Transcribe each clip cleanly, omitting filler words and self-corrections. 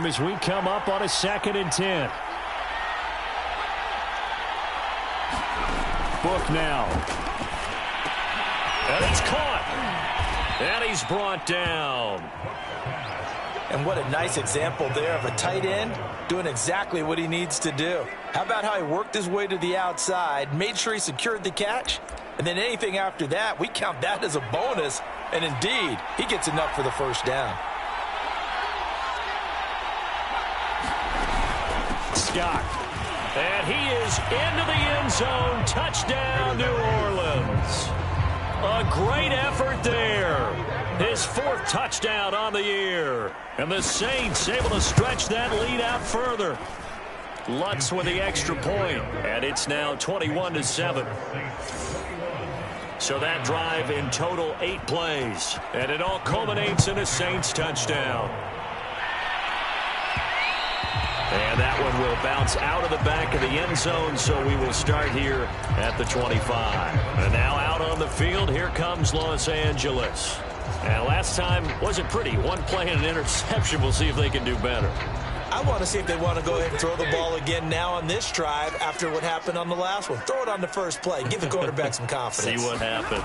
game as we come up on a 2nd and 10. Book now. And it's caught. And he's brought down. And what a nice example there of a tight end doing exactly what he needs to do. How about how he worked his way to the outside, made sure he secured the catch, and then anything after that, we count that as a bonus. And indeed, he gets enough for the first down. Scott. And he is into the end zone. Touchdown, New Orleans. A great effort there. His 4th touchdown on the year. And the Saints able to stretch that lead out further. Lutz with the extra point. And it's now 21-7. So that drive in total 8 plays. And it all culminates in a Saints touchdown. And that one will bounce out of the back of the end zone, so we will start here at the 25. And now out on the field, here comes Los Angeles. And last time wasn't pretty. 1 play and an interception. We'll see if they can do better. I want to see if they want to go ahead and throw the ball again now on this drive after what happened on the last one. Throw it on the first play. Give the quarterback some confidence. See what happens.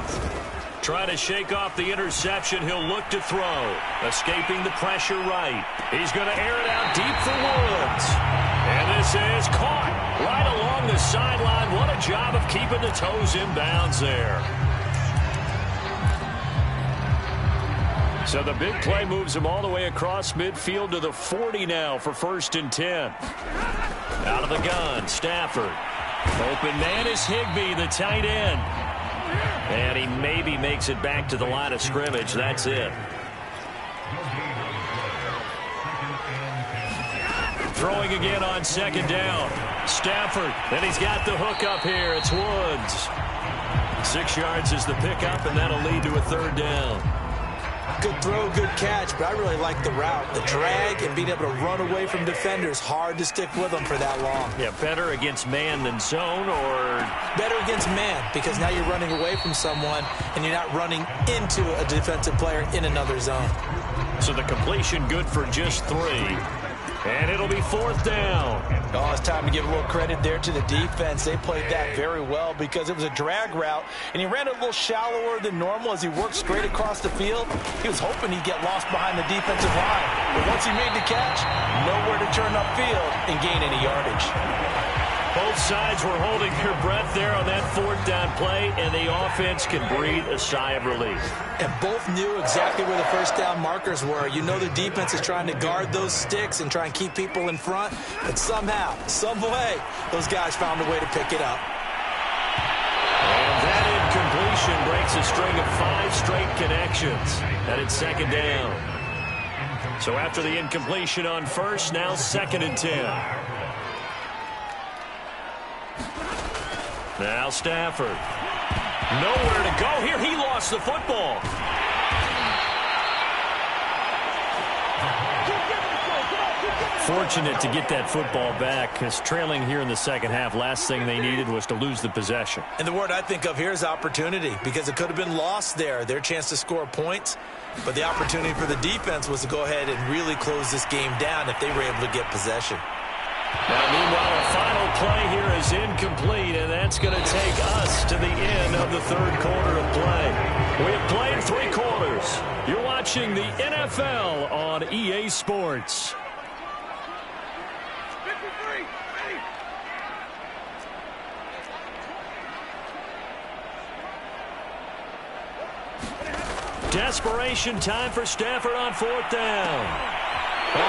Trying to shake off the interception. He'll look to throw. Escaping the pressure right. He's going to air it out deep for Woods. And this is caught right along the sideline. What a job of keeping the toes in bounds there. So the big play moves him all the way across midfield to the 40 now for 1st and 10. Out of the gun, Stafford. Open man is Higbee, the tight end. And he maybe makes it back to the line of scrimmage. That's it. Throwing again on 2nd down. Stafford, and he's got the hook up here. It's Woods. 6 yards is the pickup, and that'll lead to a 3rd down. Good throw, good catch, but I really like the route. The drag and being able to run away from defenders, hard to stick with them for that long. Yeah, better against man than zone, or? Better against man, because now you're running away from someone and you're not running into a defensive player in another zone. So the completion good for just 3. And it'll be 4th down. Oh, it's time to give a little credit there to the defense. They played that very well because it was a drag route, and he ran a little shallower than normal as he worked straight across the field. He was hoping he'd get lost behind the defensive line. But once he made the catch, nowhere to turn upfield and gain any yardage. Both sides were holding their breath there on that 4th down play, and the offense can breathe a sigh of relief. And both knew exactly where the first down markers were. You know the defense is trying to guard those sticks and try and keep people in front, but somehow, some way, those guys found a way to pick it up. And that incompletion breaks a string of 5 straight connections. And it's 2nd down. So after the incompletion on 1st, now 2nd and 10. Now Stafford. Nowhere to go here. He lost the football. Fortunate to get that football back, because trailing here in the 2nd half, last thing they needed was to lose the possession. And the word I think of here is opportunity, because it could have been lost there. Their chance to score points, but the opportunity for the defense was to go ahead and really close this game down if they were able to get possession. Now, meanwhile, a final play here is incomplete, and that's going to take us to the end of the 3rd quarter of play. We have played 3 quarters. You're watching the NFL on EA Sports. Desperation time for Stafford on 4th down.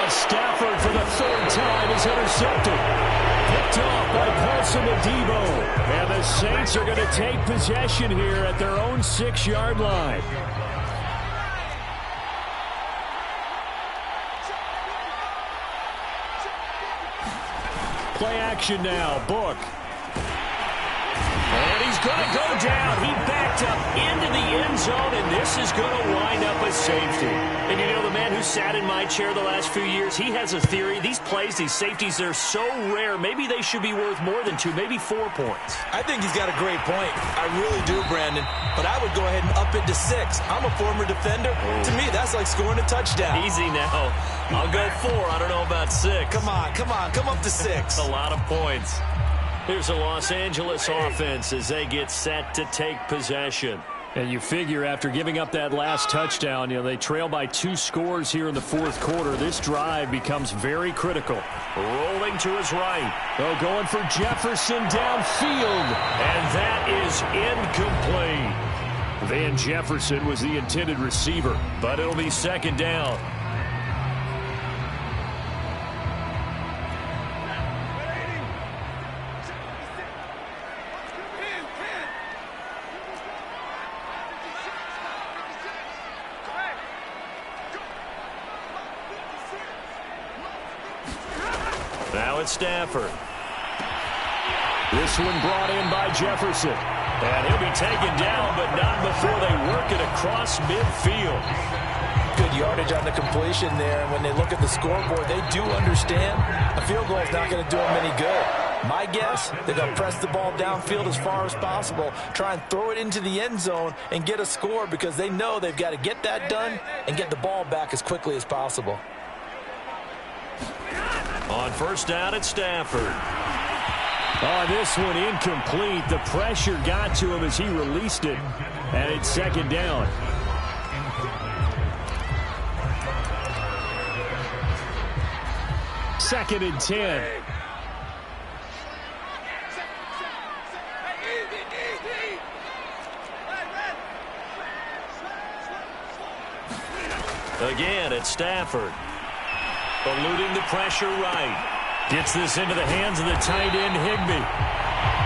Stafford for the 3rd time is intercepted. Picked off by Paulson Adebo. And the Saints are going to take possession here at their own 6-yard line. Play action now. Book. And he's going to go down. He backed up into the end zone, and this is going to wind up a safety. And you know, the man who sat in my chair the last few years, he has a theory. These plays, these safeties, they're so rare. Maybe they should be worth more than 2, maybe 4 points. I think he's got a great point. I really do, Brandon. But I would go ahead and up it to 6. I'm a former defender. To me, that's like scoring a touchdown. Easy now. I'll go 4. I don't know about 6. Come on. Come up to 6. A lot of points. Here's the Los Angeles offense as they get set to take possession. And you figure after giving up that last touchdown, you know, they trail by 2 scores here in the fourth quarter. This drive becomes very critical. Rolling to his right. Oh, going for Jefferson downfield. And that is incomplete. Van Jefferson was the intended receiver, but it'll be second down. Now it's Stafford. This one brought in by Jefferson. And he'll be taken down, but not before they work it across midfield. Good yardage on the completion there. And when they look at the scoreboard, they do understand a field goal is not going to do them any good. My guess, they're going to press the ball downfield as far as possible, try and throw it into the end zone and get a score because they know they've got to get that done and get the ball back as quickly as possible. On first down, it's Stafford. Oh, this one incomplete. The pressure got to him as he released it. And it's second down. Second and 10. Again, it's Stafford. Eluding the pressure right. Gets this into the hands of the tight end, Higbee.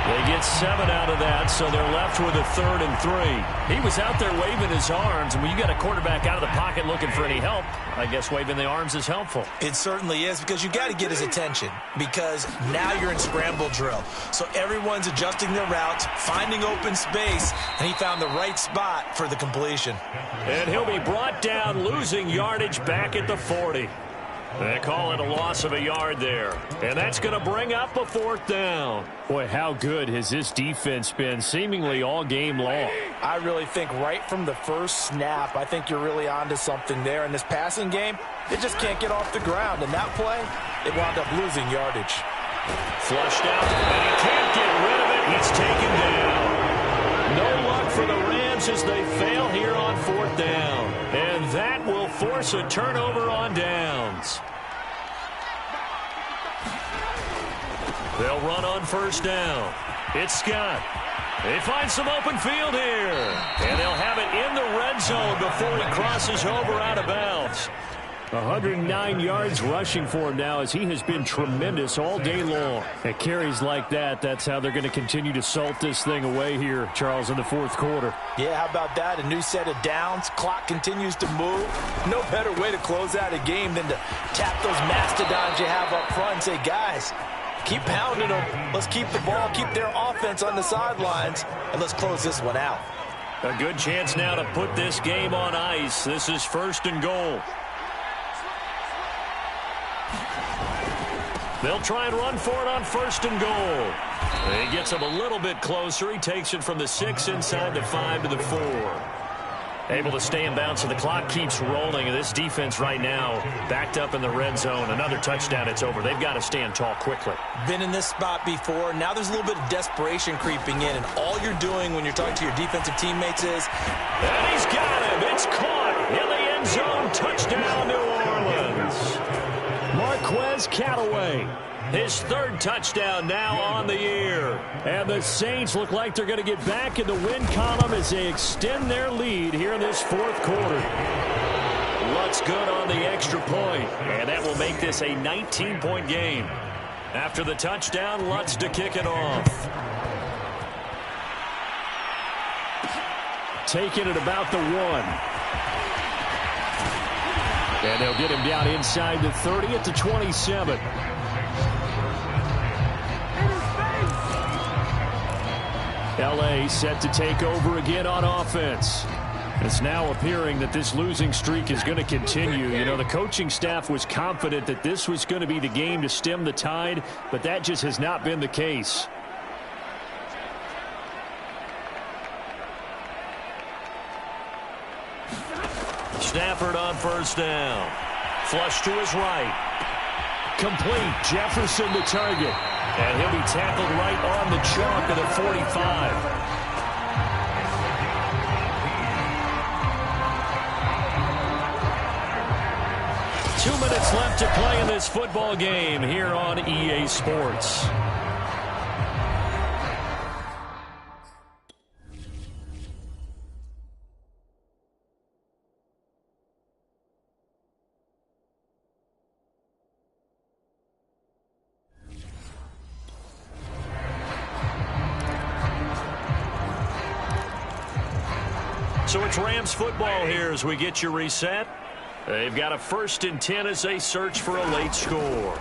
They get 7 out of that, so they're left with a 3rd and 3. He was out there waving his arms, and when you got a quarterback out of the pocket looking for any help, I guess waving the arms is helpful. It certainly is, because you got to get his attention, because now you're in scramble drill. So everyone's adjusting their routes, finding open space, and he found the right spot for the completion. And he'll be brought down, losing yardage back at the 40. They call it a loss of a yard there. And that's going to bring up a 4th down. Boy, how good has this defense been seemingly all game long? I really think right from the first snap, I think you're really onto something there. In this passing game, they just can't get off the ground. And that play, it wound up losing yardage. Flushed out, and he can't get rid of it. He's taken down. No luck for the Rams as they fail here on 4th down. And that will force a turnover on downs. They'll run on first down. It's Scott. They find some open field here. And they'll have it in the red zone before he crosses over out of bounds. 109 yards rushing for him now as he has been tremendous all day long. At carries like that, that's how they're going to continue to salt this thing away here, Charles, in the fourth quarter. Yeah, how about that? A new set of downs. Clock continues to move. No better way to close out a game than to tap those mastodons you have up front and say, guys, keep pounding them. Let's keep the ball, keep their offense on the sidelines, and let's close this one out. A good chance now to put this game on ice. This is 1st and goal. They'll try and run for it on 1st and goal. He gets him a little bit closer. He takes it from the 6 inside the 5 to the 4. Able to stay in bounds, so the clock keeps rolling. And this defense right now backed up in the red zone. Another touchdown, it's over. They've got to stand tall quickly. Been in this spot before. Now there's a little bit of desperation creeping in. And all you're doing when you're talking to your defensive teammates is... And he's got him. It's caught in the end zone. Touchdown, New Orleans. Marquez Callaway, his 3rd touchdown now on the year. And the Saints look like they're going to get back in the win column as they extend their lead here in this 4th quarter. Lutz good on the extra point, and that will make this a 19-point game. After the touchdown, Lutz to kick it off. Taking it about the 1. And they'll get him down inside the 30 at the 27. L.A. set to take over again on offense. It's now appearing that this losing streak is going to continue. You know, the coaching staff was confident that this was going to be the game to stem the tide, but that just has not been the case. Stafford on first down. Flush to his right. Complete. Jefferson the target. And he'll be tackled right on the chalk of the 45. 2 minutes left to play in this football game here on EA Sports. So it's Rams football here as we get you reset. They've got a 1st and 10 as they search for a late score.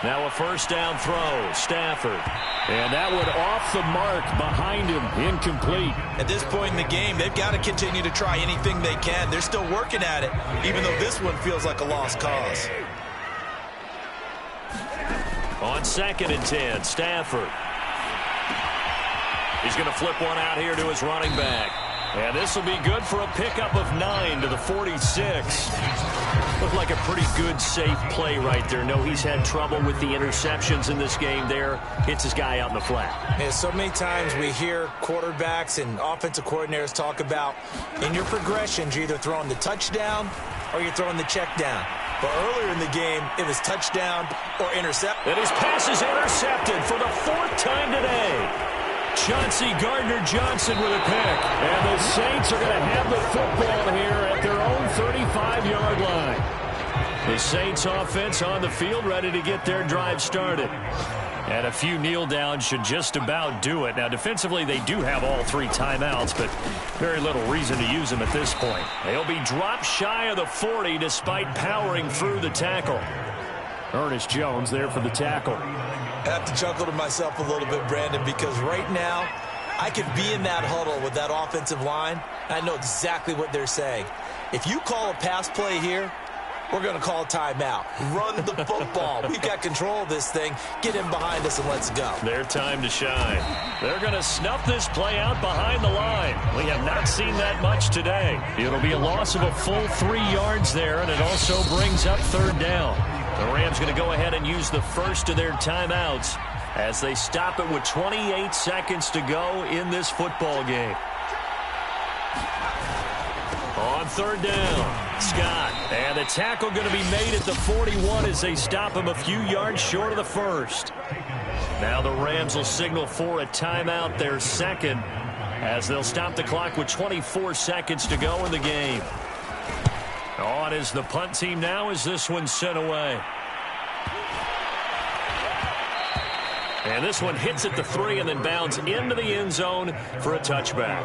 Now a first down throw. Stafford. And that one off the mark behind him. Incomplete. At this point in the game, they've got to continue to try anything they can. They're still working at it, even though this one feels like a lost cause. On 2nd and 10, Stafford. He's going to flip one out here to his running back. And this will be good for a pickup of 9 to the 46. Looked like a pretty good, safe play right there. No, he's had trouble with the interceptions in this game there. Hits his guy out in the flat. Yeah, so many times we hear quarterbacks and offensive coordinators talk about in your progressions, you're either throwing the touchdown or you're throwing the check down. But earlier in the game, it was touchdown or intercept. And his pass is intercepted for the 4th time today. Chauncey Gardner-Johnson with a pick. And the Saints are going to have the football here at their own 35-yard line. The Saints offense on the field ready to get their drive started. And a few kneel downs should just about do it. Now, defensively, they do have all 3 timeouts, but very little reason to use them at this point. They'll be dropped shy of the 40 despite powering through the tackle. Ernest Jones there for the tackle. I have to chuckle to myself a little bit, Brandon, because right now I could be in that huddle with that offensive line. I know exactly what they're saying. If you call a pass play here, we're going to call a timeout. Run the football. We've got control of this thing. Get in behind us and let's go. Their time to shine. They're going to snuff this play out behind the line. We have not seen that much today. It'll be a loss of a full 3 yards there, and it also brings up 3rd down. The Rams going to go ahead and use the first of their timeouts as they stop it with 28 seconds to go in this football game. On 3rd down, Scott. And the tackle going to be made at the 41 as they stop him a few yards short of the 1st. Now the Rams will signal for a timeout, their 2nd, as they'll stop the clock with 24 seconds to go in the game. On is the punt team now as this one's sent away. And this one hits at the 3 and then bounds into the end zone for a touchback.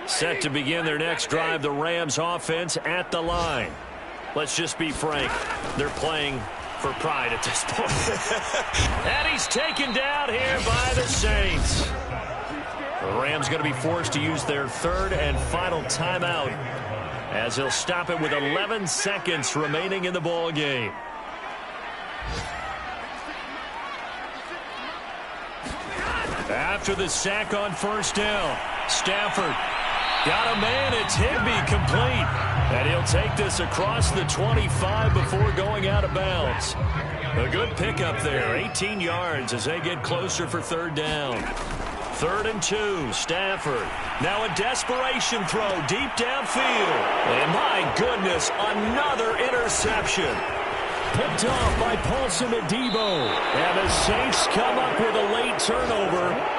Set to begin their next drive, the Rams offense at the line. Let's just be frank, they're playing for pride at this point. And he's taken down here by the Saints. The Rams going to be forced to use their 3rd and final timeout as they'll stop it with 11 seconds remaining in the ball game. After the sack on 1st down, Stafford got a man. It's Higbee complete. And he'll take this across the 25 before going out of bounds. A good pickup there, 18 yards as they get closer for 3rd down. 3rd and 2, Stafford. Now a desperation throw deep downfield. And my goodness, another interception. Picked off by Paulson Adebo. And the Saints come up with a late turnover.